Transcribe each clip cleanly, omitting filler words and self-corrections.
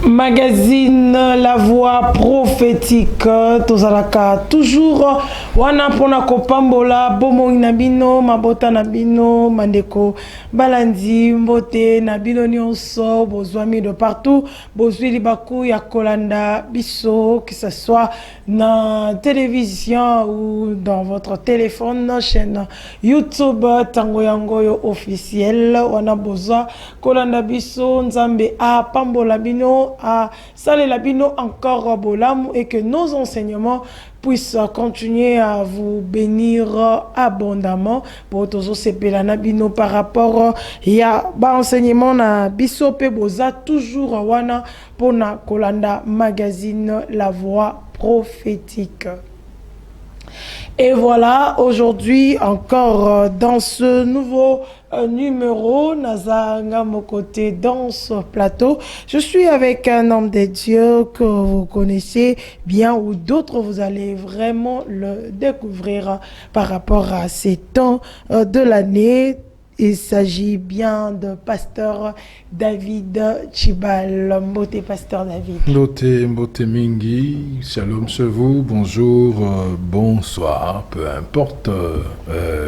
Magazine La Voix prophétique tozalaka toujours wana pona kopambola bomo inabino mabota nabino mandeko balandi mbote nabino nyonso bozwami de partout bozwi libaku ya kolanda biso que ce soit na télévision ou dans votre téléphone chaîne YouTube Tango Yangoyo officiel wana bozwa kolanda biso nzambe a pambola bino à saler la bino encore bolam et que nos enseignements puissent continuer à vous bénir abondamment pour tous ces pelana bino par rapport ya ba enseignement na biso pe boza toujours wana pona kolanda magazine La Voix prophétique. Et voilà, aujourd'hui encore dans ce nouveau numéro, Naza Ngamokote dans ce plateau, je suis avec un homme de Dieu que vous connaissez bien ou d'autres, vous allez vraiment le découvrir par rapport à ces temps de l'année. Il s'agit bien de pasteur David Tchibal. Mbote, pasteur David. Mbote Mingi, shalom sur vous, bonjour, bonsoir, peu importe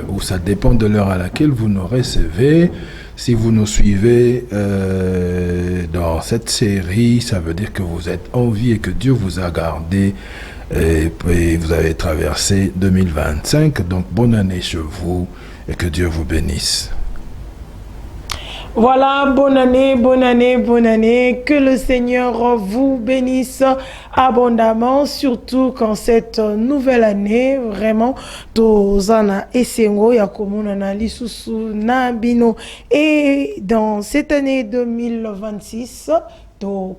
où ça dépend de l'heure à laquelle vous nous recevez. Si vous nous suivez dans cette série, ça veut dire que vous êtes en vie et que Dieu vous a gardé et vous avez traversé 2025. Donc bonne année chez vous et que Dieu vous bénisse. Voilà, bonne année, bonne année, bonne année. Que le Seigneur vous bénisse abondamment, surtout quand cette nouvelle année, vraiment, tozana esengo ya komona na lisusu na bino. Et dans cette année 2026,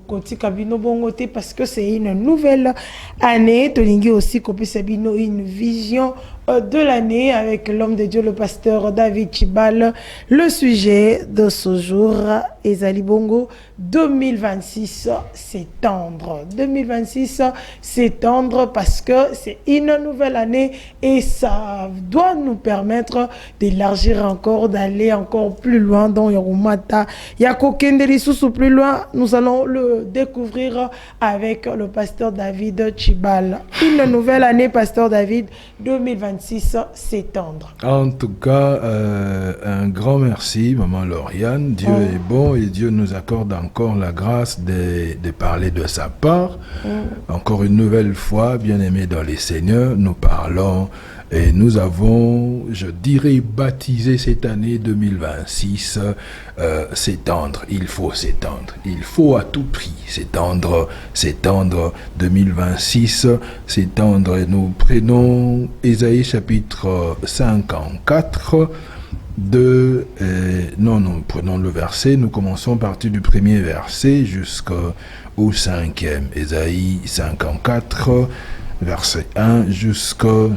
kotika bino bongote parce que c'est une nouvelle année. Tolingi aussi kopesa bino une vision de l'année avec l'homme de Dieu, le pasteur David Tchibal. Le sujet de ce jour, Ezali Bongo, 2026 s'étendre. 2026 s'étendre parce que c'est une nouvelle année et ça doit nous permettre d'élargir encore, d'aller encore plus loin dans Yorumata. Yakokendeli Soussou plus loin, nous allons le découvrir avec le pasteur David Tchibal. Une nouvelle année, pasteur David, 2026 s'étendre. En tout cas, un grand merci, Maman Lauriane. Dieu est bon et Dieu nous accorde encore la grâce de parler de sa part. Encore une nouvelle fois, bien-aimés dans les Seigneurs, nous parlons et nous avons, je dirais, baptisé cette année 2026 s'étendre. Il faut s'étendre. Il faut à tout prix s'étendre. 2026 s'étendre. Et nous prenons Ésaïe chapitre 54 nous prenons le verset, nous commençons à partir du premier verset jusqu'au cinquième. Ésaïe 54, verset 1 jusqu'au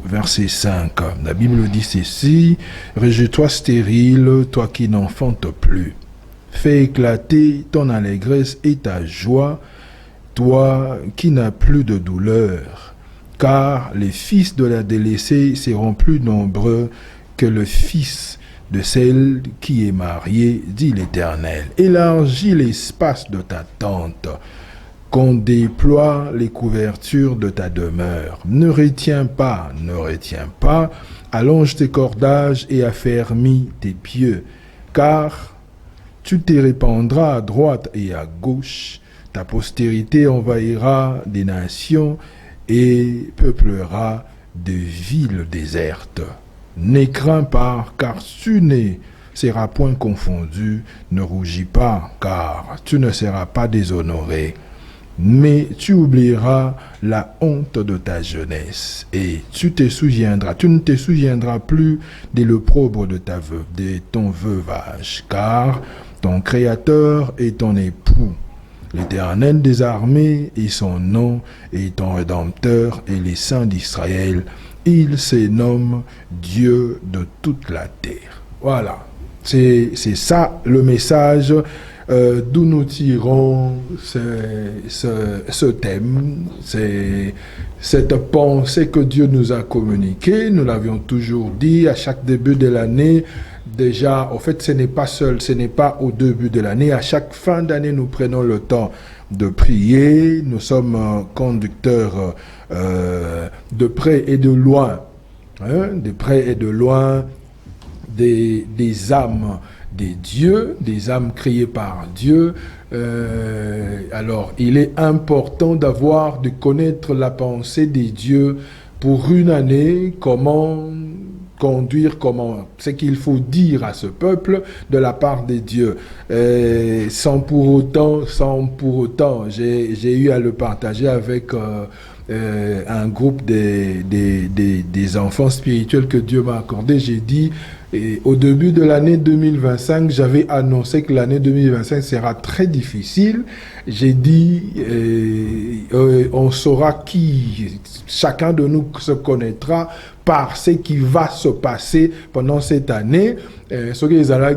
verset 5. La Bible dit ceci: Rejette-toi stérile, toi qui n'enfantes plus. Fais éclater ton allégresse et ta joie, toi qui n'as plus de douleur. Car les fils de la délaissée seront plus nombreux que le fils de celle qui est mariée, dit l'Éternel. Élargis l'espace de ta tente, qu'on déploie les couvertures de ta demeure. Ne retiens pas, allonge tes cordages et affermis tes pieux, car tu te répandras à droite et à gauche, ta postérité envahira des nations et peuplera des villes désertes. Ne crains pas, car tu ne seras point confondu, ne rougis pas, car tu ne seras pas déshonoré. Mais tu oublieras la honte de ta jeunesse et tu ne te souviendras plus de l'opprobre de ton veuvage, car ton Créateur est ton époux. L'Éternel des armées est son nom et ton Rédempteur est les saints d'Israël. Il se nomme Dieu de toute la terre. Voilà, c'est ça le message d'où nous tirons ce thème, c'est cette pensée que Dieu nous a communiquée. Nous l'avions toujours dit à chaque début de l'année, déjà, en fait, ce n'est pas seul, ce n'est pas au début de l'année. À chaque fin d'année, nous prenons le temps de prier. Nous sommes conducteurs de près et de loin, de près et de loin des âmes des dieux, des âmes créées par Dieu. Alors, il est important de connaître la pensée des dieux pour une année, comment conduire, ce qu'il faut dire à ce peuple de la part des dieux. Sans pour autant, j'ai eu à le partager avec un groupe des enfants spirituels que Dieu m'a accordé. J'ai dit, au début de l'année 2025, j'avais annoncé que l'année 2025 sera très difficile. J'ai dit, on saura chacun de nous se connaîtra par ce qui va se passer pendant cette année. Ce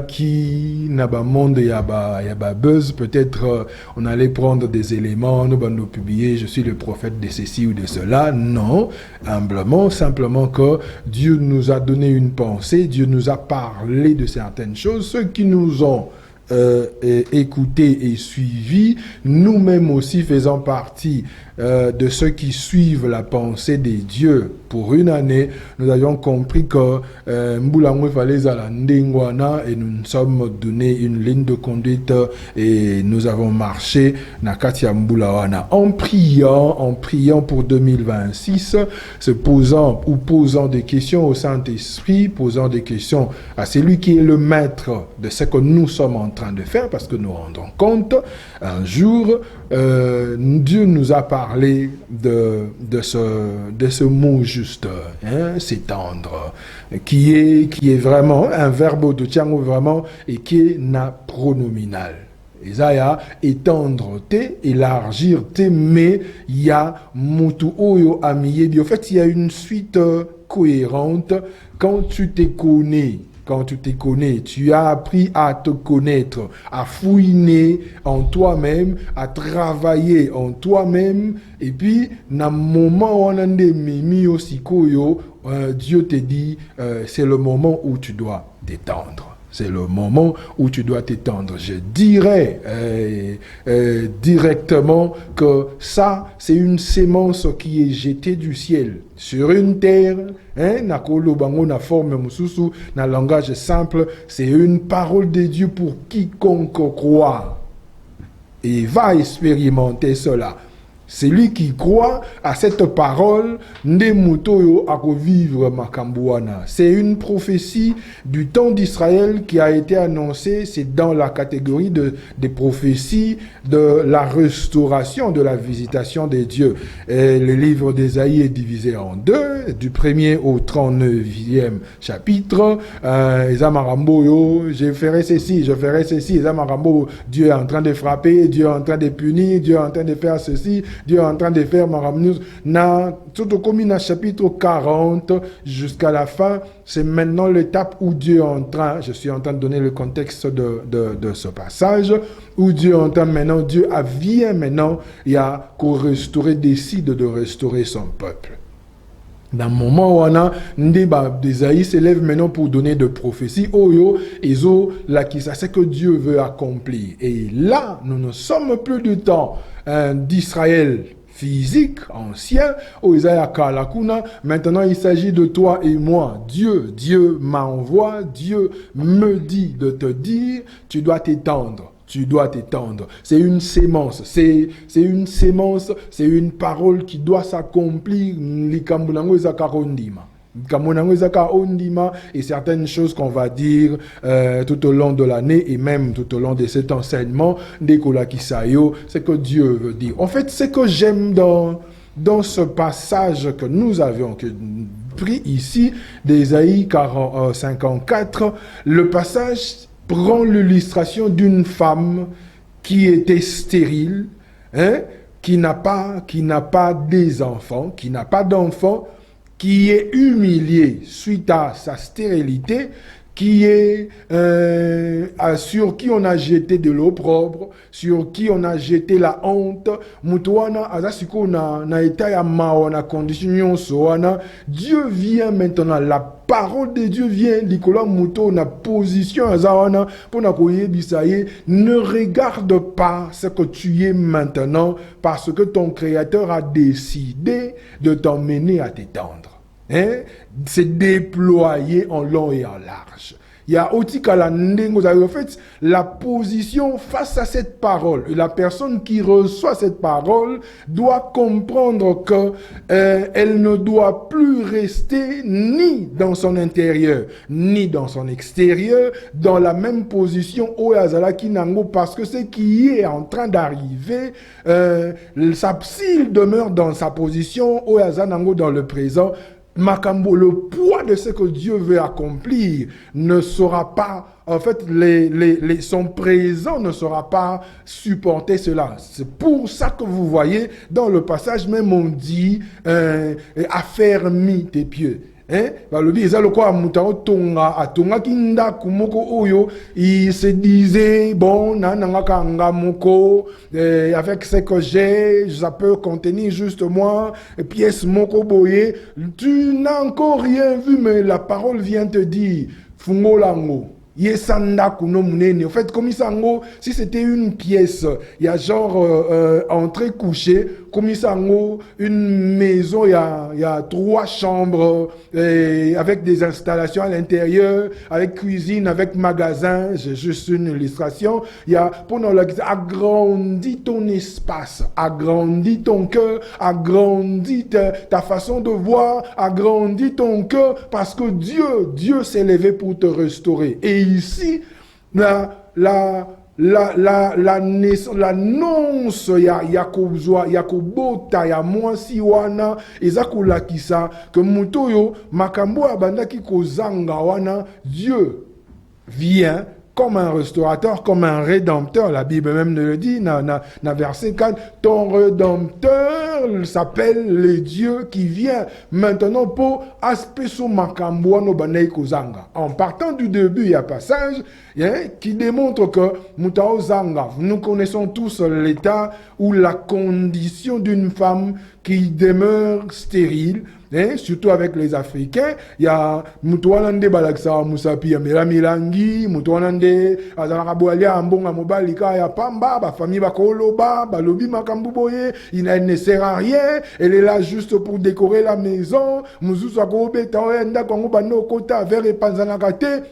qui n'a pas monde, il y a pas buzz, peut-être on allait prendre des éléments, nous publier, je suis le prophète de ceci ou de cela. Non, humblement, simplement que Dieu nous a donné une pensée, Dieu nous a parlé de certaines choses. Ceux qui nous ont écoutés et suivis, nous-mêmes aussi faisons partie de ceux qui suivent la pensée des dieux. Pour une année, nous avions compris que Mboulango fallait à la Ndengwana et nous nous sommes donné une ligne de conduite et nous avons marché Nakatia Mboulawana en priant pour 2026, se posant des questions au Saint-Esprit, posant des questions à celui qui est le maître de ce que nous sommes en train de faire, parce que nous rendons compte, un jour, Dieu nous a parlé de ce mot juste, s'étendre, qui est vraiment un verbe de Tiango vraiment, et qui est na pronominal. Isaiah, étendre te, élargir te, mais il y a mutu oyo amiye. En fait, il y a une suite cohérente. Quand tu te connais, tu as appris à te connaître, à fouiner en toi-même, à travailler en toi-même, et puis, dans le moment où on a des mimi aussi, Dieu te dit, c'est le moment où tu dois t'étendre. C'est le moment où tu dois t'étendre. Je dirais directement que ça, c'est une sémence qui est jetée du ciel sur une terre. Na forme mususu, na langage simple, c'est une parole de Dieu pour quiconque croit et va expérimenter cela. Celui qui croit à cette parole, Ndemutoyo vivre Makambouana. C'est une prophétie du temps d'Israël qui a été annoncée. C'est dans la catégorie des prophéties de la restauration, de la visitation des dieux. Et le livre d'Ésaïe est divisé en deux, du 1er au 39e chapitre. Ezamaramboyo, je ferai ceci. Ezamarambo, Dieu est en train de frapper, Dieu est en train de punir, Dieu est en train de faire ceci. Dieu est en train de faire Maramnews. Tout comme dans chapitre 40 jusqu'à la fin, c'est maintenant l'étape où Dieu est en train, je suis en train de donner le contexte de ce passage, où Dieu est en train maintenant, Dieu vient maintenant, il y a qu'au restaurer, décide de restaurer son peuple. Dans le moment où on a Isaïe s'élève maintenant pour donner de prophéties, c'est que Dieu veut accomplir. Et là, nous ne sommes plus du temps d'Israël physique, ancien, maintenant il s'agit de toi et moi. Dieu m'envoie, Dieu me dit de te dire, tu dois t'étendre. Tu dois t'étendre. C'est une sémence. C'est une sémence. C'est une parole qui doit s'accomplir. Et certaines choses qu'on va dire tout au long de l'année et même tout au long de cet enseignement, c'est que Dieu veut dire. En fait, ce que j'aime dans ce passage que nous avions pris ici, d'Ésaïe 54, le passage prend l'illustration d'une femme qui était stérile, qui n'a pas des enfants, qui n'a pas d'enfants, qui est humiliée suite à sa stérilité, qui est sur qui on a jeté de l'opprobre, sur qui on a jeté la honte. Mutuana azasiko na état ya mao na condition soana. Dieu vient maintenant, la parole de Dieu vient likola muto na position azawana pour na koyebisaye. Ne regarde pas ce que tu es maintenant parce que ton créateur a décidé de t'emmener à t'étendre. Hein? C'est déployé en long et en large. Il y a aussi en fait la position face à cette parole. La personne qui reçoit cette parole doit comprendre que elle ne doit plus rester ni dans son intérieur ni dans son extérieur dans la même position au Yazalaki Nango, parce que ce qui est en train d'arriver, s'il demeure dans sa position au Yazanango dans le présent, Makambo, le poids de ce que Dieu veut accomplir ne sera pas, en fait, son présent ne sera pas supporter cela. C'est pour ça que vous voyez, dans le passage même, on dit affermis tes pieds. Hein? Il se disait, bon, avec ce que j'ai, ça peut contenir juste moi, pièce moko boye. Tu n'as encore rien vu, mais la parole vient te dire, fungolango. En fait, comme ça, si c'était une pièce, il y a genre entrée couchée, comme ça, une maison, il y a 3 chambres avec des installations à l'intérieur, avec cuisine, avec magasin. J'ai juste une illustration. Il y a pendant agrandis ton espace, agrandis ton cœur, agrandis ta façon de voir, agrandis ton cœur, parce que Dieu s'est levé pour te restaurer. Et ici, l'annonce ya kobota ya mwasi wana ezakula kisa que mutoyo makambo abandaki kozanga wana. Dieu vient comme un restaurateur, comme un rédempteur. La Bible même le dit, na verset 4, ton rédempteur s'appelle le Dieu qui vient maintenant pour aspeso makambo no banai kozanga. En partant du début, il y a un passage qui démontre que mutao zanga. Nous connaissons tous l'état ou la condition d'une femme qui demeure stérile. Surtout avec les Africains, il y a Mutuanande Balaksa Musapi, Milangi, Mutuanande, Azaraboalia, Ambonga Mobalika, ya Pamba, ba famille Bakoloba, Balobi Makambuboye, il ne sert à rien, elle est là juste pour décorer la maison, Muzusakobe, Taoenda, Kongobano, Kota, Ver et Panzanakate.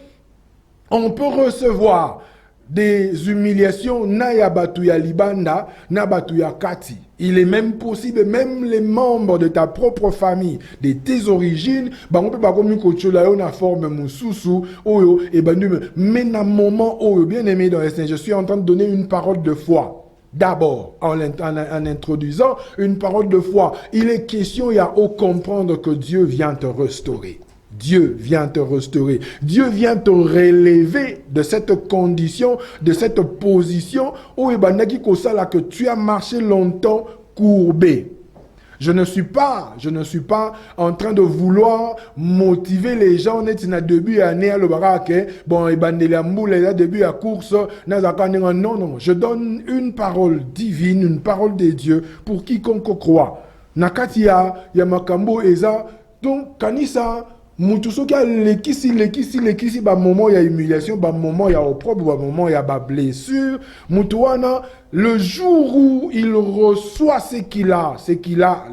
On peut recevoir des humiliations, na ya batuya libanda, na batuya kati. Il est même possible, même les membres de ta propre famille, de tes origines, on peut pas comme une forme mususu, oyo, et mais dans moment oyo, bien aimé dans les Seigneur, je suis en train de donner une parole de foi. D'abord, en introduisant une parole de foi, il est question, il y a à comprendre que Dieu vient te restaurer. Dieu vient te restaurer. Dieu vient te relever de cette condition, de cette position où que tu as marché longtemps courbé. Je ne suis pas en train de vouloir motiver les gens. On est dans début année à le barake. Bon, début à course. Non. Je donne une parole divine, une parole de Dieu pour quiconque croit. Nakatia, Yamakambo, Eza. Donc, Kanisa, Mutusoka lekisi ba moment ya humiliation, ba moment ya opprobre, ba moment ya ba blessure. Mutuana, le jour où il reçoit ce qu'il a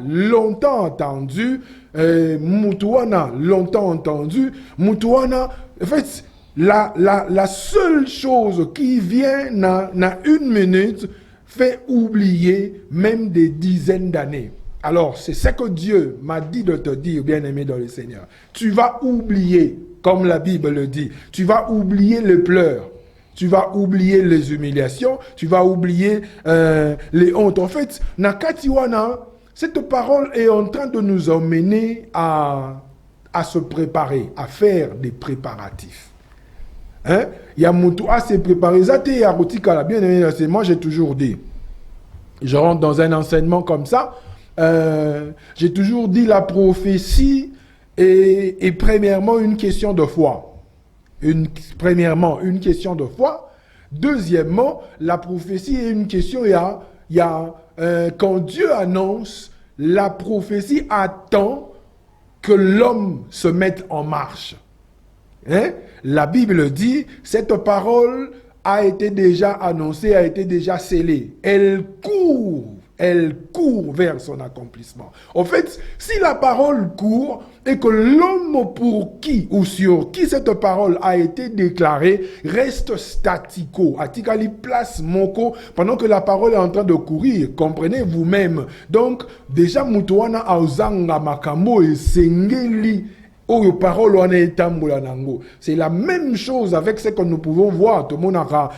longtemps entendu, Mutuana longtemps entendu, Mutuana, en fait, la seule chose qui vient na une minute fait oublier même des dizaines d'années. Alors, c'est ce que Dieu m'a dit de te dire, bien-aimé dans le Seigneur. Tu vas oublier, comme la Bible le dit, tu vas oublier les pleurs, tu vas oublier les humiliations, tu vas oublier les hontes. En fait, Nakatiwana, cette parole est en train de nous emmener à se préparer, à faire des préparatifs. Il y a Moutou à se préparer. Bien-aimé, moi j'ai toujours dit, je rentre dans un enseignement comme ça, j'ai toujours dit la prophétie est premièrement une question de foi. Premièrement, une question de foi. Deuxièmement, la prophétie est une question, quand Dieu annonce, la prophétie attend que l'homme se mette en marche. Hein? La Bible dit, cette parole a été déjà annoncée, a été déjà scellée. Elle court vers son accomplissement. En fait, si la parole court et que l'homme pour qui ou sur qui cette parole a été déclarée reste statico, atikali place moko, pendant que la parole est en train de courir, comprenez vous-même. Donc, déjà, mutuana auzanga makambo et sengeli. C'est la même chose avec ce que nous pouvons voir. Tout le monde a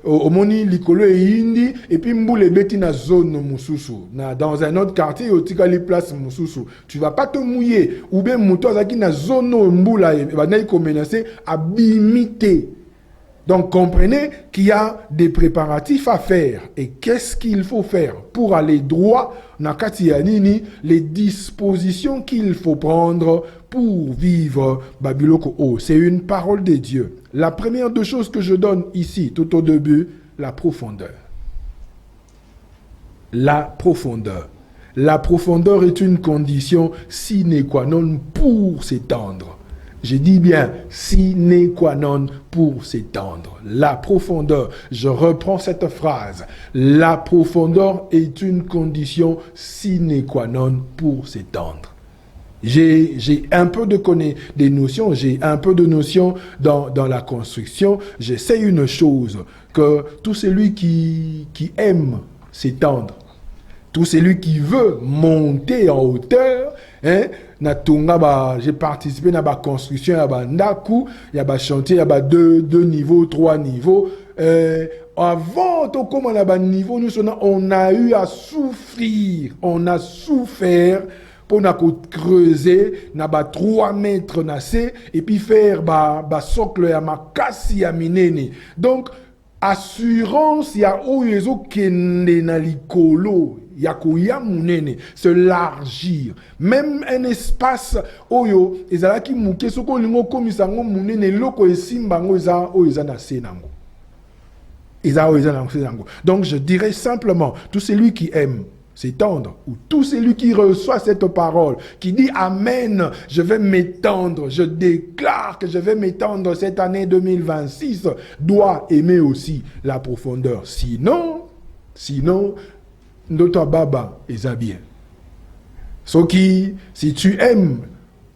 omoni likolo e indi et puis mboule beti na zone mususu. Dans un autre quartier, yotika li place mususu. Tu vas pas te mouiller ou bien muto azaki na zone mboula e banayi ko menacer abimité. Donc comprenez qu'il y a des préparatifs à faire. Et qu'est-ce qu'il faut faire pour aller droit nakati ya nini, les dispositions qu'il faut prendre pour vivre Babiloko O. C'est une parole de Dieu. La première deux choses que je donne ici, tout au début, la profondeur. La profondeur. La profondeur est une condition sine qua non pour s'étendre. Je dis bien sine qua non pour s'étendre. La profondeur, je reprends cette phrase. La profondeur est une condition sine qua non pour s'étendre. J'ai un peu des notions, j'ai un peu de notions dans la construction. Je sais une chose, que tout celui qui aime s'étendre, tout celui qui veut monter en hauteur, hein, j'ai participé à la construction, il y a chantier, il y a deux niveaux, 3 niveaux. Avant tout comme on a niveau, on a eu à souffrir, on a souffert pour creuser, 3 mètres et puis faire socle ya makasi ya minene. Donc assurance ya oyezo kende na likolo ya koya munene, se largir. Même un espace oyo ezalaki muke soko lingo komisa ngo munene loko esimba ngo eza na se nango. Donc je dirais simplement, tout celui qui aime s'étendre, ou tout celui qui reçoit cette parole, qui dit Amen, je vais m'étendre, je déclare que je vais m'étendre cette année 2026, doit aimer aussi la profondeur. Sinon, notre baba est bien. Si tu aimes,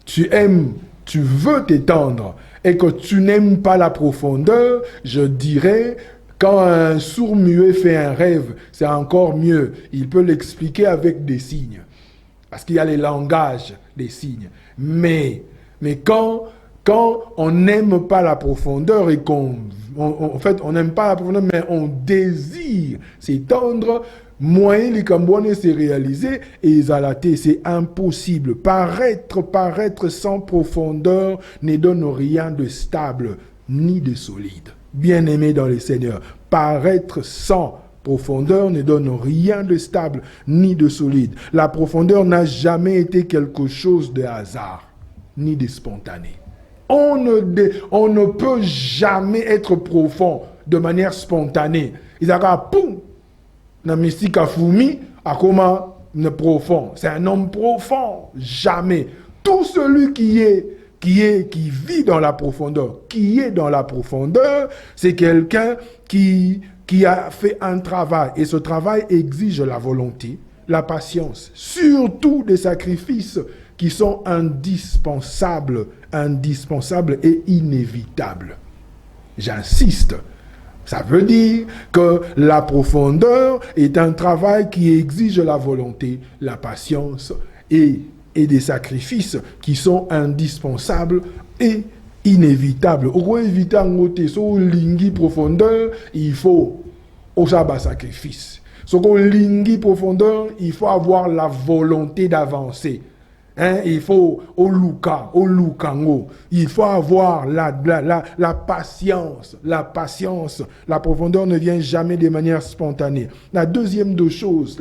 tu veux t'étendre, et que tu n'aimes pas la profondeur, je dirais, quand un sourd-muet fait un rêve, c'est encore mieux. Il peut l'expliquer avec des signes. Parce qu'il y a les langages des signes. Mais quand on n'aime pas la profondeur et en fait, on n'aime pas la profondeur, mais on désire s'étendre, moyen les Cambouanais s'est réalisé et Zalaté, c'est impossible. Paraître sans profondeur ne donne rien de stable ni de solide. Bien-aimé dans le Seigneur, paraître sans profondeur ne donne rien de stable ni de solide. La profondeur n'a jamais été quelque chose de hasard ni de spontané. On ne peut jamais être profond de manière spontanée. Il y a poum, na mystique a foumi, a comment ne profond. C'est un homme profond, jamais. Tout celui qui vit dans la profondeur, qui est dans la profondeur, c'est quelqu'un qui a fait un travail. Et ce travail exige la volonté, la patience, surtout des sacrifices qui sont indispensables et inévitables. J'insiste. Ça veut dire que la profondeur est un travail qui exige la volonté, la patience et des sacrifices qui sont indispensables et inévitables. Pour éviter un lingi profondeur, il faut un sacrifice. Ce qu'on lingi profondeur, il faut avoir la volonté d'avancer. Hein, il faut au lukango. Il faut avoir la patience. La patience. La profondeur ne vient jamais de manière spontanée. La deuxième de choses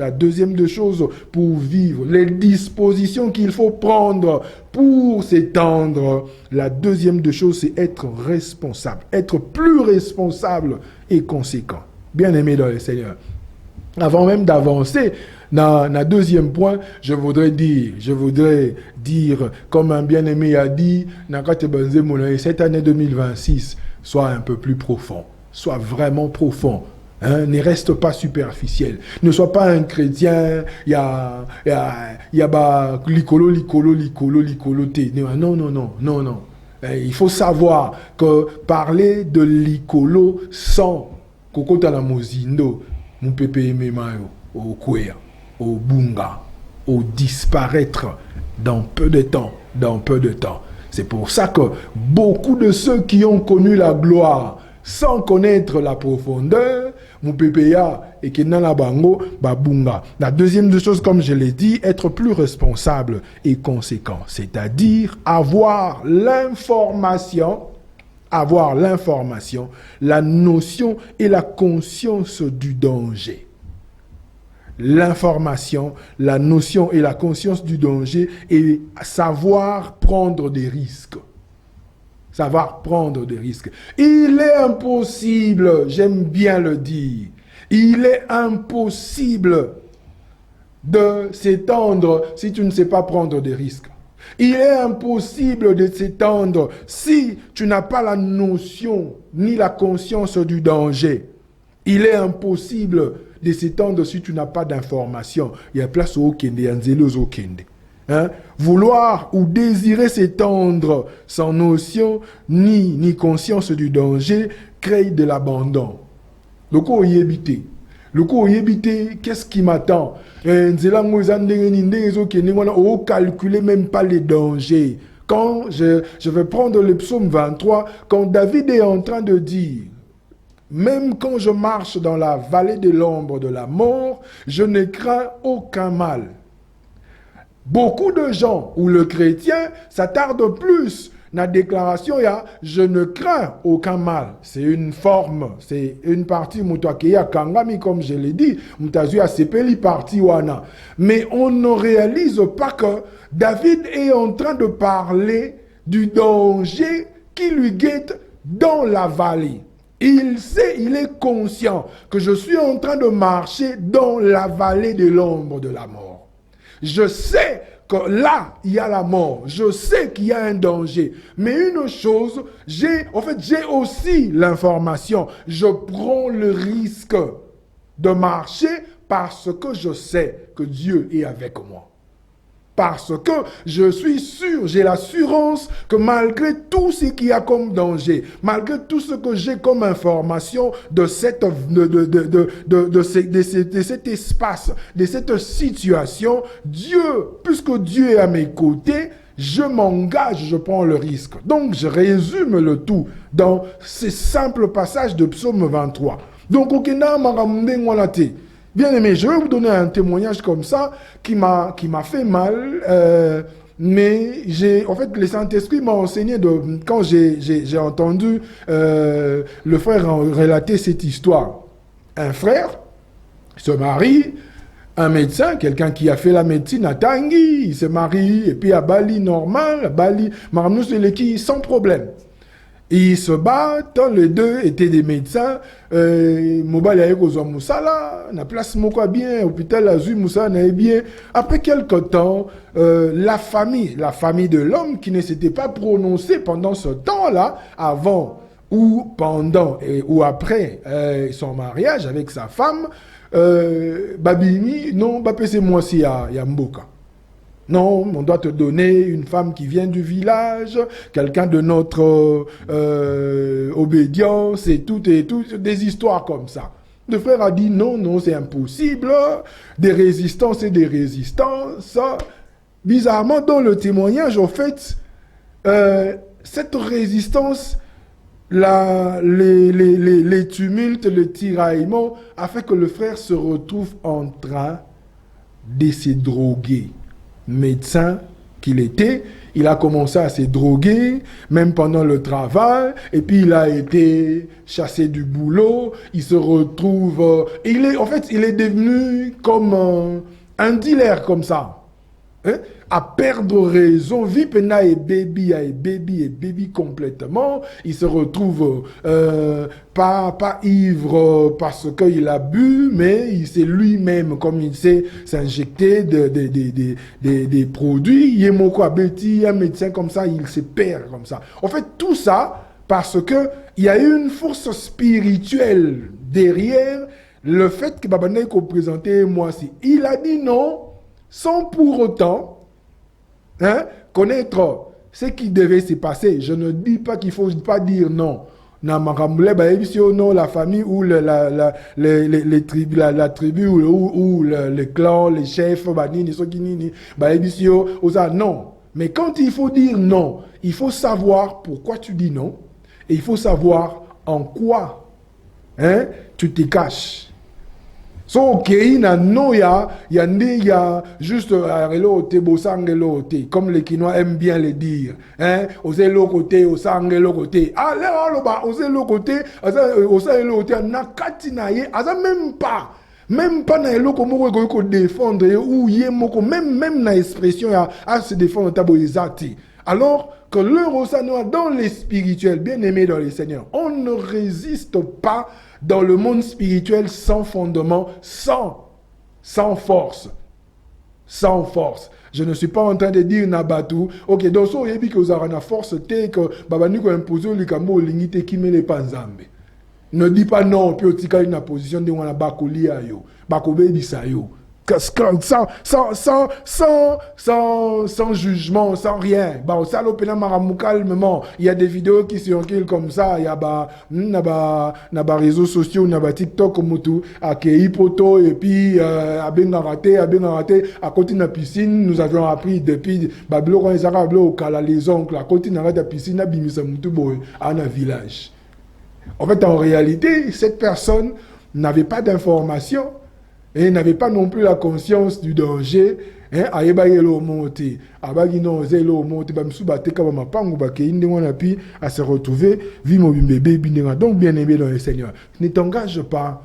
pour vivre, les dispositions qu'il faut prendre pour s'étendre. La deuxième de choses, c'est être responsable. Être plus responsable et conséquent. Bien-aimé dans le Seigneur. Avant même d'avancer, dans le deuxième point, je voudrais dire, comme un bien-aimé a dit, cette année 2026 soit un peu plus profond, soit vraiment profond. Hein, ne reste pas superficiel. Ne sois pas un chrétien, il y a licolo. Non. Il faut savoir que parler de licolo sans kokota la mozindo, mon pépé memayo, au kwea, au bunga, au disparaître dans peu de temps. C'est pour ça que beaucoup de ceux qui ont connu la gloire sans connaître la profondeur, mon PPA et qui n'a la bango, babunga. La deuxième des choses, comme je l'ai dit, être plus responsable et conséquent, c'est-à-dire avoir l'information, la notion et la conscience du danger. L'information, la notion et la conscience du danger et savoir prendre des risques. Il est impossible, j'aime bien le dire, il est impossible de s'étendre si tu ne sais pas prendre des risques. Il est impossible de s'étendre si tu n'as pas la notion ni la conscience du danger. Il est impossible de s'étendre si tu n'as pas d'information. Il y a place au Kende, il y a au Kende. Hein? Vouloir ou désirer s'étendre sans notion ni conscience du danger crée de l'abandon. Le coup qu'est-ce qui m'attend? On calculer même pas les dangers. Quand je vais prendre le psaume 23, quand David est en train de dire, même quand je marche dans la vallée de l'ombre de la mort, je ne crains aucun mal. Beaucoup de gens, ou le chrétien, s'attardent plus dans la déclaration, je ne crains aucun mal. C'est une forme, c'est une partie, comme je l'ai dit, mais on ne réalise pas que David est en train de parler du danger qui lui guette dans la vallée. Il sait, il est conscient que je suis en train de marcher dans la vallée de l'ombre de la mort. Je sais que là, il y a la mort. Je sais qu'il y a un danger. Mais une chose, j'ai aussi l'information. Je prends le risque de marcher parce que je sais que Dieu est avec moi. Parce que je suis sûr, j'ai l'assurance que malgré tout ce qu'il y a comme danger, malgré tout ce que j'ai comme information de cet espace, de cette situation, Dieu, puisque Dieu est à mes côtés, je m'engage, je prends le risque. Donc je résume le tout dans ces simples passages de Psaume 23. Donc, bien aimé, je vais vous donner un témoignage comme ça qui m'a fait mal, mais le Saint-Esprit m'a enseigné quand j'ai entendu le frère relater cette histoire. Un frère se marie, un médecin, quelqu'un qui a fait la médecine à Tanguy, il se marie, et puis à Bali normal, à Bali, sans problème. Ils se battent, les deux étaient des médecins. Mobile a eu Moussala, na place Mokwa bien, hôpital Azu Moussala n'a bien. Après quelque temps, la famille de l'homme qui ne s'était pas prononcée pendant ce temps-là, avant ou pendant ou après son mariage avec sa femme, Babini, non, c'est moi si ya Mboka. Non, on doit te donner une femme qui vient du village, quelqu'un de notre obédience et tout, des histoires comme ça. Le frère a dit non, c'est impossible, des résistances et des résistances. Bizarrement, dans le témoignage, en fait, cette résistance, les tumultes, le tiraillement, a fait que le frère se retrouve en train de se droguer. Médecin qu'il était, il a commencé à se droguer, même pendant le travail, et puis il a été chassé du boulot, il se retrouve... il est devenu comme un dealer comme ça. Hein? À perdre raison, Vipena et baby complètement. Il se retrouve pas ivre parce qu'il a bu, mais c'est lui-même, comme il sait s'injecter des produits. Yemoko Abeti, un médecin comme ça, il se perd comme ça. En fait, tout ça parce que il y a une force spirituelle derrière le fait que Babaneko présentait moi aussi. Il a dit non, sans pour autant connaître ce qui devait se passer. Je ne dis pas qu'il ne faut pas dire non. Non, la famille ou la tribu ou le clan, les chefs, non. Mais quand il faut dire non, il faut savoir pourquoi tu dis non et il faut savoir en quoi tu te caches. So okay na noya ya juste comme les Quinois aiment bien le dire, oser le côté au sang le côté oser le côté oser le côté na katina ye aza même pas na eloko moko ko défendre ou ye moko même na expression ya à se défendre tabo ezati. Alors que le dans les spirituels, bien aimés dans les Seigneurs, on ne résiste pas dans le monde spirituel sans fondement, sans force. Sans force. Je ne suis pas en train de dire Nabatu. Ok, donc ça, il y a que vous avez une force, que Babani ko impose le cambo l'unité qui met les panzambe. Ne dis pas non, puis tu as une position de wana bakoli ayo, bakobe bisayo. Sans jugement, sans rien. Calmement. Il y a des vidéos qui circulent comme ça. Il y a des réseaux sociaux, il y a TikTok comme tout, à Poto, et puis à Bengarate, à côté de la piscine, nous avions appris depuis Babylon, les oncles, à côté de la piscine, à un village. En fait, en réalité, cette personne n'avait pas d'information. Et n'avait pas non plus la conscience du danger. Donc bien aimé dans le Seigneur, ne t'engage pas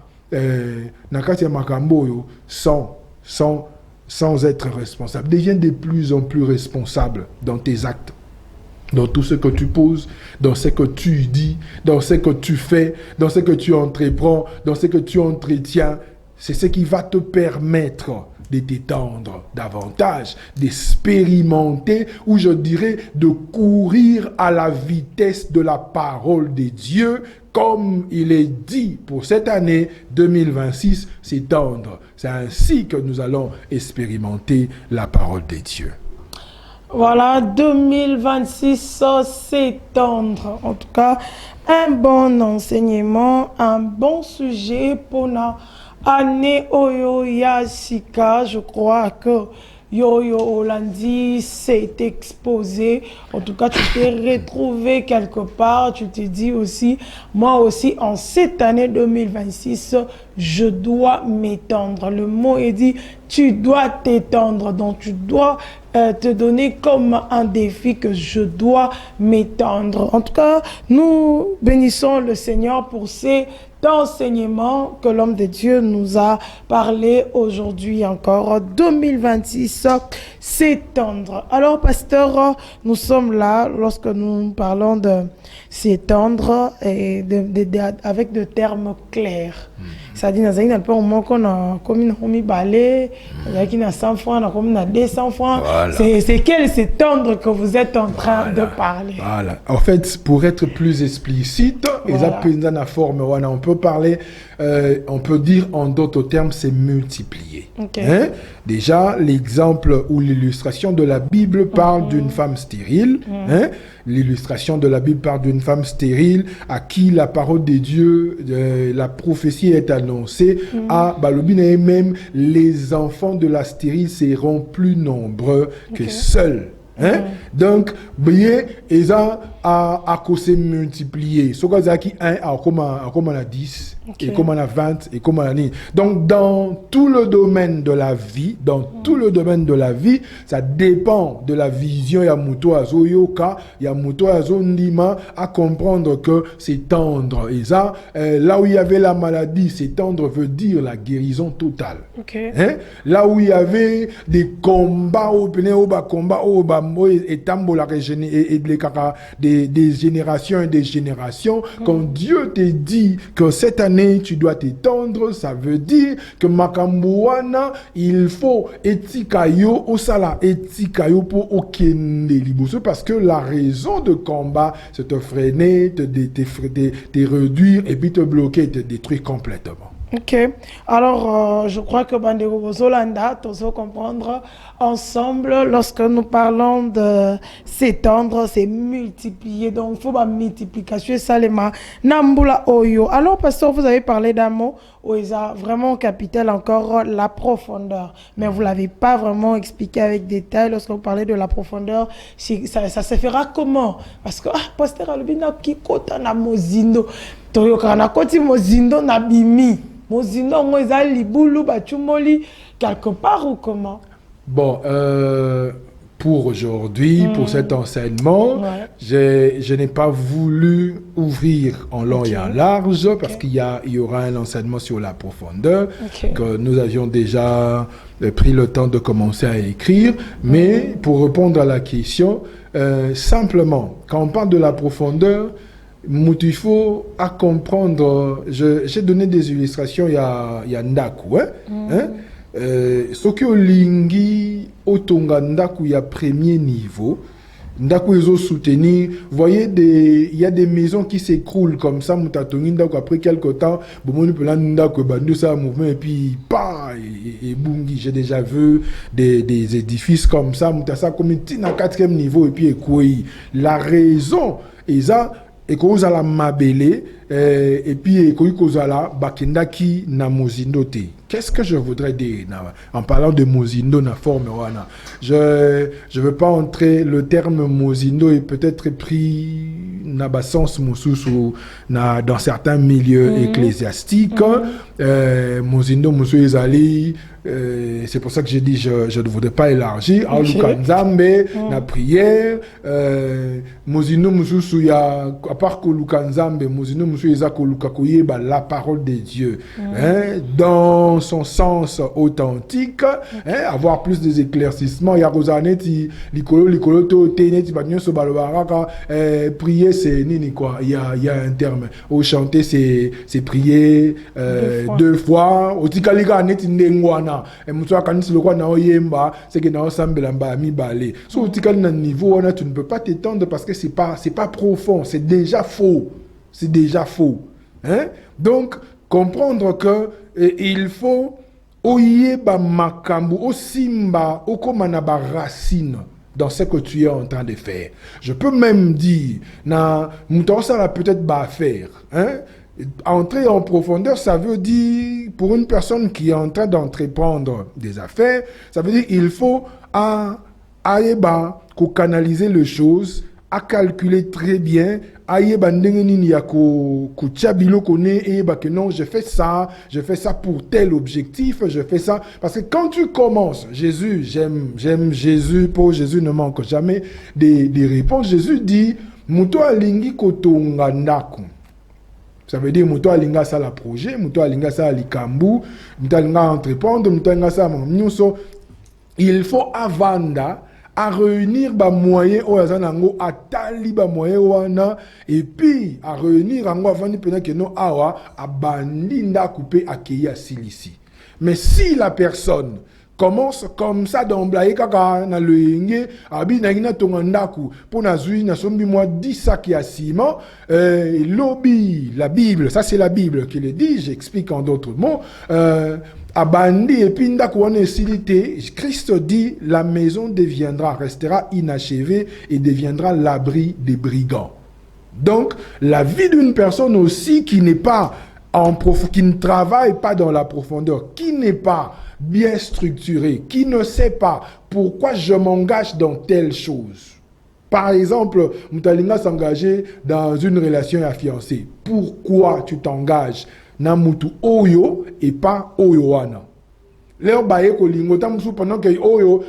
sans être responsable. Deviens de plus en plus responsable dans tes actes, dans tout ce que tu poses, dans ce que tu dis, dans ce que tu fais, dans ce que tu entreprends, dans ce que tu entretiens. C'est ce qui va te permettre de t'étendre davantage, d'expérimenter, ou je dirais de courir à la vitesse de la parole de Dieu, comme il est dit pour cette année 2026, s'étendre. C'est ainsi que nous allons expérimenter la parole de Dieu. Voilà, 2026, s'étendre. En tout cas, un bon enseignement, un bon sujet pour nous. Année Oyo Yasika, je crois que Yo-Yo Holandi s'est exposé. En tout cas, tu t'es retrouvé quelque part. Tu t'es dit aussi, moi aussi, en cette année 2026, je dois m'étendre. Le mot est dit, tu dois t'étendre. Donc, tu dois te donner comme un défi que je dois m'étendre. En tout cas, nous bénissons le Seigneur pour ces d'enseignement que l'homme de Dieu nous a parlé aujourd'hui encore. 2026, s'étendre. Alors, pasteur, nous sommes là lorsque nous parlons de s'étendre et avec des termes clairs. C'est-à-dire, nous avons un moment qu'on a commis un balai, il y a 100 francs, on a commis 200 francs. Voilà. C'est quel s'étendre que vous êtes en train de parler. Voilà. En fait, pour être plus explicite, voilà. On peut parler, on peut dire en d'autres termes, c'est multiplier. Okay. Déjà, l'exemple ou l'illustration de la Bible parle d'une femme stérile. L'illustration de la Bible parle d'une femme stérile à qui la parole de Dieu, la prophétie est annoncée. À Balobine et même les enfants de la stérile seront plus nombreux que seuls. Donc, bien, à se multiplier. Ce qu'on dit 1 comme à 10, et comme à 20, et comme à 10. Donc, dans tout le domaine de la vie, ça dépend de la vision Yamuto Azoyoka, Yamuto Azondima, à comprendre que s'étendre. Et ça, là où il y avait la maladie, s'étendre veut dire la guérison totale. Hein? Là où il y avait des combats, des générations et des générations, quand Dieu te dit que cette année tu dois t'étendre, ça veut dire que Makambuana, il faut etikayo osala etikayo pour okende liboso, parce que la raison de combat, c'est te freiner, te réduire et puis te bloquer, te détruire complètement. Ok. Alors, je crois que Bandego Zolanda, tu dois comprendre ensemble, lorsque nous parlons de s'étendre, c'est multiplier. Donc, il faut une multiplication. Salema, Nambula Oyo. Alors, pasteur, vous avez parlé d'un mot où il y a vraiment capital encore la profondeur. Mais vous ne l'avez pas vraiment expliqué avec détail lorsque vous parlez de la profondeur. Ça se fera comment? Parce que, pasteur Albina, qui kota na mozindo. Toyoka na koti mozindo na bimi. Mozindo ngoza libulu bachumoli quelque part ou comment? Bon, pour aujourd'hui, pour cet enseignement, je n'ai pas voulu ouvrir en long et en large parce qu'il y aura un enseignement sur la profondeur que nous avions déjà pris le temps de commencer à écrire. Mais pour répondre à la question, simplement, quand on parle de la profondeur, il faut à comprendre, j'ai donné des illustrations, il y a Ndaku, Soki olingi otonga Ndaku, il y a premier niveau, Ndaku ils ont soutenu, vous voyez, il y a des maisons qui s'écroulent comme ça, Mutatongi Ndaku, après quelques temps, bon, peut Ndaku, bandu ça, mouvement, et puis, pa, et bungi, j'ai déjà vu des édifices comme ça, Mutasa, comme une à 4e niveau, et puis, écoué. La raison, et ça, et qu'on a la mabele et puis qu'on a la bakendaki na mozindo te. Qu'est-ce que je voudrais dire en parlant de mozindo na forme wana? Je veux pas entrer, le terme mozindo est peut-être pris na sens mususu na dans certains milieux ecclésiastiques. Mozindo musu ezali, c'est pour ça que j'ai dit je ne voudrais pas élargir. En Lukanzambe, na prière, mozindo mususu ya à part que Lukanzambe, mozindo musu eza ko lukakoye ba la parole de Dieu, dans son sens authentique, avoir plus des éclaircissements. Ya rozaneti likolo to teneti ba nyonso balobaraka, prier c'est nini quoi, il y a un terme. Au chanter c'est prier 2 fois. Otikalika neti ndengwana. Et mutua kanisi lokwa na oyemba, c'est que na osambela mba mi balé. So otikali na niveau on a, tu ne peux pas t'étendre parce que c'est pas profond, c'est déjà faux. C'est déjà faux. Donc comprendre que il faut oyeba makambu osimba okomana ba racine dans ce que tu es en train de faire. Je peux même dire na mutosa la peut-être ba faire, entrer en profondeur, ça veut dire, pour une personne qui est en train d'entreprendre des affaires, ça veut dire qu'il faut canaliser les choses, à calculer très bien, que non, je fais ça pour tel objectif, je fais ça. Parce que quand tu commences, Jésus, j'aime Jésus, pour Jésus ne manque jamais des réponses. Jésus dit, Muto alingi kotonga ndaku. Ça veut dire muto alinga ça la projet, muto alinga ça likambu, muto alinga entreprendre, muto alinga ça nyonso. Il faut avanda à réunir ba moyen o azanango atali ba moyen wana et puis à réunir ango avani pena que non awa abandi nda couper akeya silisi. Mais si la personne commence comme ça d'emblayer kaka na loyenge abi na ngina tonga ndaku pour na zui na sombi moi 10 sacs à ciment, lobby la Bible, ça c'est la Bible qui le dit, j'explique en d'autres mots, abandi et puis ndaku wana silité, Christ dit la maison restera inachevée et deviendra l'abri des brigands. Donc la vie d'une personne aussi qui n'est pas qui ne travaille pas dans la profondeur, qui n'est pas bien structuré, qui ne sait pas pourquoi je m'engage dans telle chose, Par exemple, Mutalinga s'engager dans une relation à fiancé. Pourquoi tu t'engages na mutu oyo et pas oyo wana? Leur baye kolingo tamusu pendant que oyo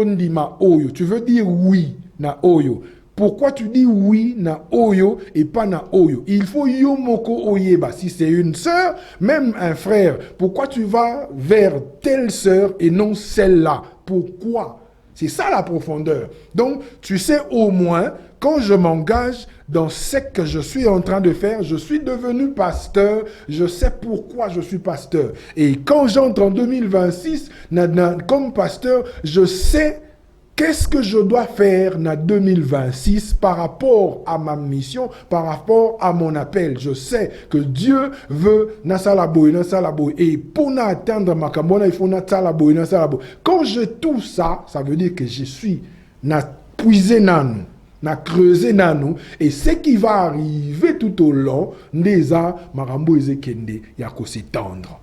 ndima oyo. Tu veux dire oui na oyo. Pourquoi tu dis oui na oyo et pas na oyo? Il faut yomoko oyeba. Si c'est une sœur, même un frère, pourquoi tu vas vers telle sœur et non celle-là? Pourquoi? C'est ça la profondeur. Donc, tu sais au moins, quand je m'engage dans ce que je suis en train de faire, je suis devenu pasteur, je sais pourquoi je suis pasteur. Et quand j'entre en 2026, comme pasteur, je sais qu'est-ce que je dois faire en 2026 par rapport à ma mission, par rapport à mon appel. Je sais que Dieu veut nasalaboy. Et pour atteindre ma cambona, il faut nasalaboy. Quand je tout ça, ça veut dire que je suis puisé nanou, na creusé nanou. Et ce qui va arriver tout au long, neza marambo ezekende yako s'étendre.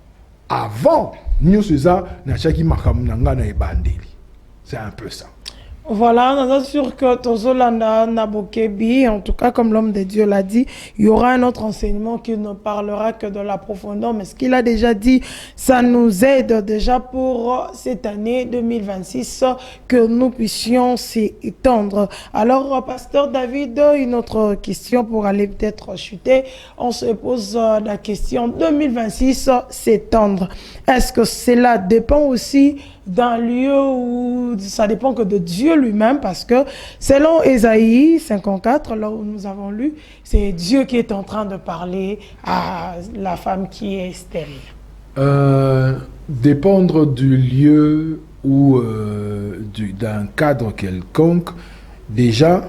Avant, nous ça na chaki makamnanga na ebandeli. C'est un peu ça. Voilà, on est sûr que Tozolanda Nabokebi, en tout cas comme l'homme de Dieu l'a dit, il y aura un autre enseignement qui ne parlera que de la profondeur, mais ce qu'il a déjà dit, ça nous aide déjà pour cette année 2026, que nous puissions s'étendre. Alors, Pasteur David, une autre question pour aller peut-être chuter. On se pose la question 2026, s'étendre. Est-ce que cela dépend aussi d'un lieu où ça dépend que de Dieu lui-même, parce que selon Ésaïe 54, là où nous avons lu, c'est Dieu qui est en train de parler à la femme qui est stérile. Dépendre du lieu ou d'un cadre quelconque, déjà,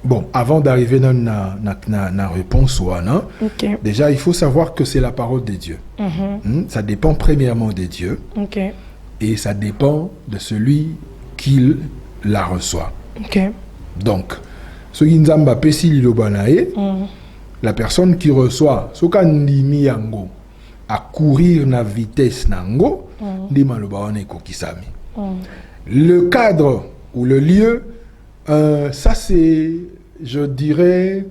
bon, avant d'arriver dans la réponse, okay. Déjà, il faut savoir que c'est la parole de Dieu. Ça dépend premièrement de Dieu. Okay. Et ça dépend de celui qui la reçoit. Okay. Donc, ce qui nzamba pesi lilobanae, la personne qui reçoit, ce kandimi yango, à courir na vitesse nango, ndi maloba wana ekokisami. Le cadre ou le lieu, ça c'est, je dirais,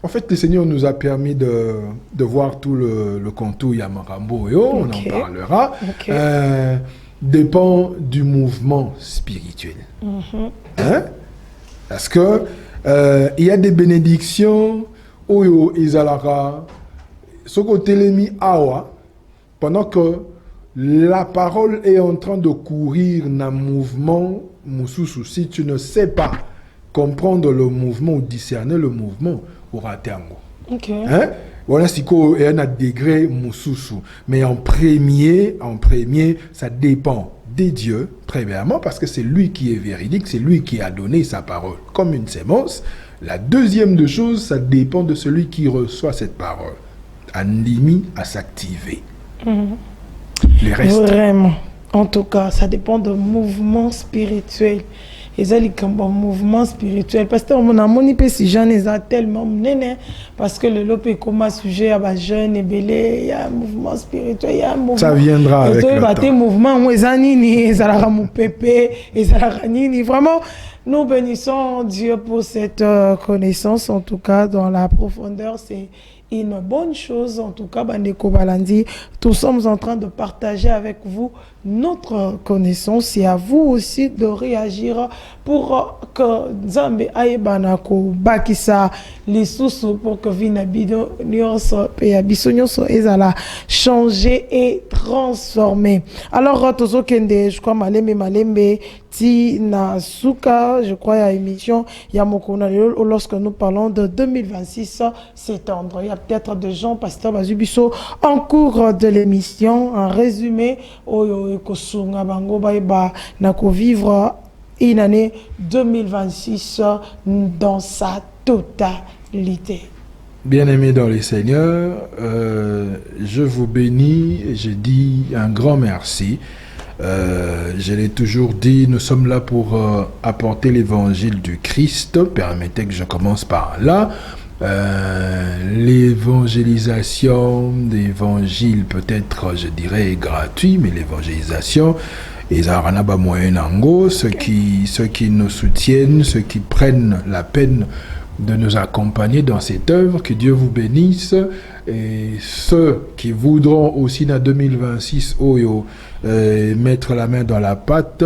en fait le Seigneur nous a permis de voir tout le contour Yamarambo, on en parlera. Dépend du mouvement spirituel. Hein? Parce que il y a des bénédictions, oyo izalara, soko telemi awa, pendant que la parole est en train de courir dans le mouvement, Moussousou, si tu ne sais pas comprendre le mouvement ou discerner le mouvement, aura tango. Okay. Hein? Voilà si il y a un degré Moussousou. Mais en premier, ça dépend des dieux, premièrement, parce que c'est lui qui est véridique, c'est lui qui a donné sa parole comme une sémence. La deuxième de choses, ça dépend de celui qui reçoit cette parole. Animi à s'activer. Les restes. Vraiment. En tout cas, ça dépend de mouvement spirituel. Et ça, c'est un mouvement spirituel. Parce que mon amour, si jeune, ils ont tellement mené. Parce que le lopé comme un sujet à jeune et belé, il y a un mouvement spirituel, il y a un mouvement. Ça viendra avec le temps. Des mouvements où ils ont mon pépé, ils ont vraiment. Nous bénissons Dieu pour cette connaissance, en tout cas, dans la profondeur. C'est une bonne chose, en tout cas, Bandeko Balandi. Nous sommes en train de partager avec vous notre connaissance et à vous aussi de réagir pour que Nzambe ayebanako bakisa les sous pour que Vinabido nyonso et abiso nyonso ezala changer et transformer. Alors tozo kende, je crois malembe ti na suka, je crois à émission Yamokona lorsque nous parlons de 2026 s'étendre. Il y a peut-être des gens, pasteur Bazubiso, en cours de l'émission, un résumé kosunga bango ba nako vivre une année 2026 dans sa totalité. Bien-aimés dans les Seigneurs, je vous bénis et je dis un grand merci. Je l'ai toujours dit, nous sommes là pour apporter l'évangile du Christ. Permettez que je commence par là. L'évangélisation d'évangile peut-être, je dirais, gratuit, mais l'évangélisation Et Zaranaba Moyenango, ceux qui nous soutiennent, ceux qui prennent la peine de nous accompagner dans cette œuvre, que Dieu vous bénisse. Et ceux qui voudront aussi dans 2026 mettre la main dans la pâte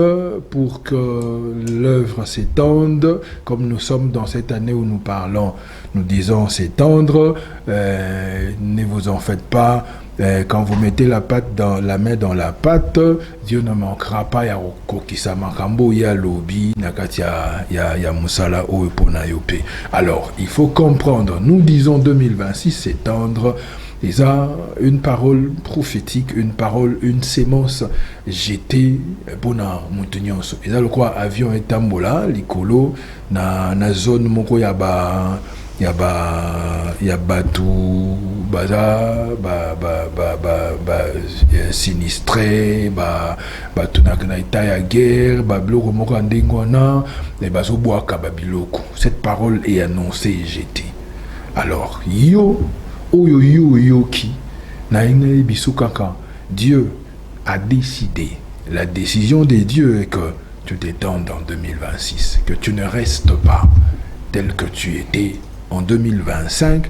pour que l'œuvre s'étende, comme nous sommes dans cette année où nous parlons, nous disons s'étendre, ne vous en faites pas. Quand vous mettez la main dans la pâte, Dieu ne manquera pas. Ya kokisa makambo, ya lobi, nakati ya musala o epona yope. Alors, il faut comprendre. Nous disons 2026 s'étendre. Et ça, une parole prophétique, une sémence jetée bona mutunyonso. Et ça, le quoi avion et tambola, likolo na zone moko ya batu baza sinistré batu na ita ya guerre biloko moko ndengwana et bazo boaka biloko. Cette parole est annoncée et jetée. Alors yoki na ingai bisukaka, Dieu a décidé. La décision de Dieu est que tu t'étendes en 2026, que tu ne restes pas tel que tu étais en 2025,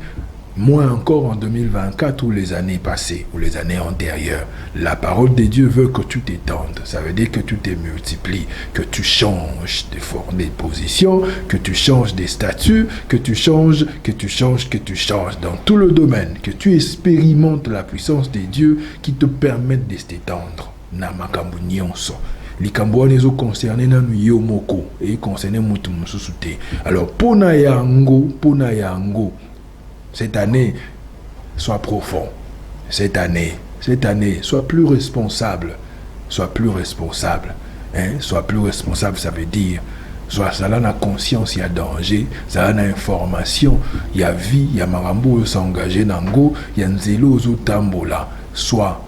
moins encore en 2024 ou les années passées ou les années antérieures. La parole de Dieu veut que tu t'étendes. Ça veut dire que tu te multiplies, que tu changes de forme, de position, que tu changes des statuts, que tu changes dans tout le domaine, que tu expérimentes la puissance de Dieu qui te permettent de t'étendre. Namakambu nyonso. Likambo nezo concerné na yo moko et concerné mutu mususu te. Alors pona yango cette année sois profond. Cette année sois plus responsable. Sois plus responsable, ça veut dire soit ça na conscience, il y a danger, ça na information, il y a vie, il y a marambo s'engager nango, il y a nzelo zo tambola. Sois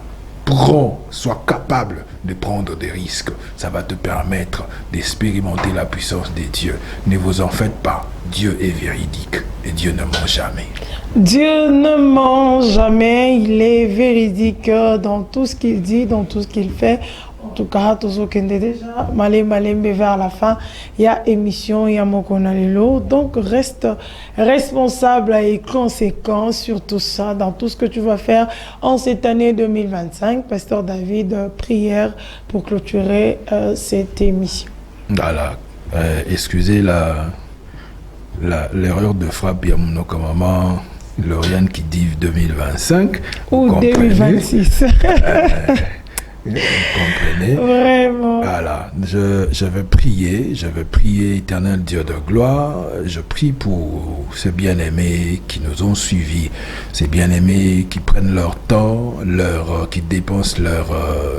prends, sois capable de prendre des risques. Ça va te permettre d'expérimenter la puissance de Dieu. Ne vous en faites pas. Dieu est véridique et Dieu ne ment jamais. Dieu ne ment jamais. Il est véridique dans tout ce qu'il dit, dans tout ce qu'il fait. En tout cas, tout ce qu'on est déjà, mais vers la fin, il y a émission, il y a Mokonalelo. Donc, reste responsable et conséquent sur tout ça, dans tout ce que tu vas faire en cette année 2025. Pasteur David, prière pour clôturer cette émission. Voilà. Excusez l'erreur de frappe, il y a mon maman Lauriane qui dit 2025. Ou 2026. Vous comprenez? Vraiment. Voilà, je vais prier, éternel Dieu de gloire. Je prie pour ces bien-aimés qui nous ont suivis, ces bien-aimés qui prennent leur temps, qui dépensent leur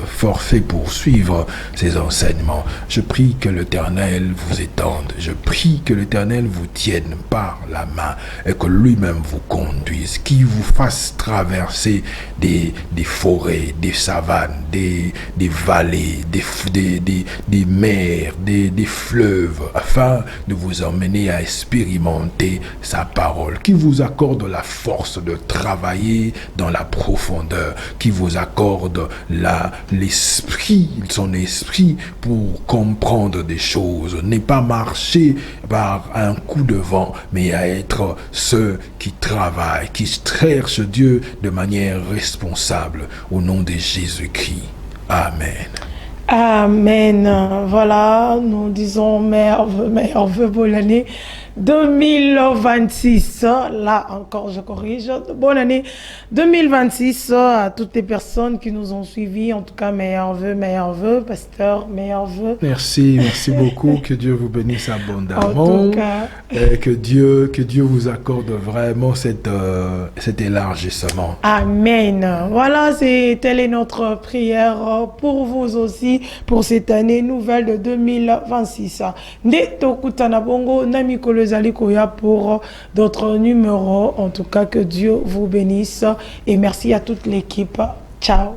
forfait pour suivre ces enseignements. Je prie que l'Éternel vous étende. Je prie que l'Éternel vous tienne par la main et que lui-même vous conduise, qu'il vous fasse traverser des forêts, des savanes, des vallées, des mers, des fleuves, afin de vous emmener à expérimenter sa parole, qui vous accorde la force de travailler dans la profondeur, qui vous accorde son esprit pour comprendre des choses, n'est pas marcher par un coup de vent, mais à être ceux qui travaillent, qui cherchent Dieu de manière responsable, au nom de Jésus-Christ. Amen. Amen. Voilà, nous disons meilleur vœu pour l'année 2026. Là encore, je corrige. Bonne année 2026 à toutes les personnes qui nous ont suivis. En tout cas, meilleur vœu, pasteur, meilleur vœu. Merci beaucoup. Que Dieu vous bénisse abondamment. En tout cas. Et que Dieu vous accorde vraiment cet élargissement. Amen. Voilà, telle est notre prière pour vous aussi, pour cette année nouvelle de 2026. Neto Kutana Bongo, Nami Kolezalikoya pour d'autres numéros. En tout cas, que Dieu vous bénisse et merci à toute l'équipe. Ciao.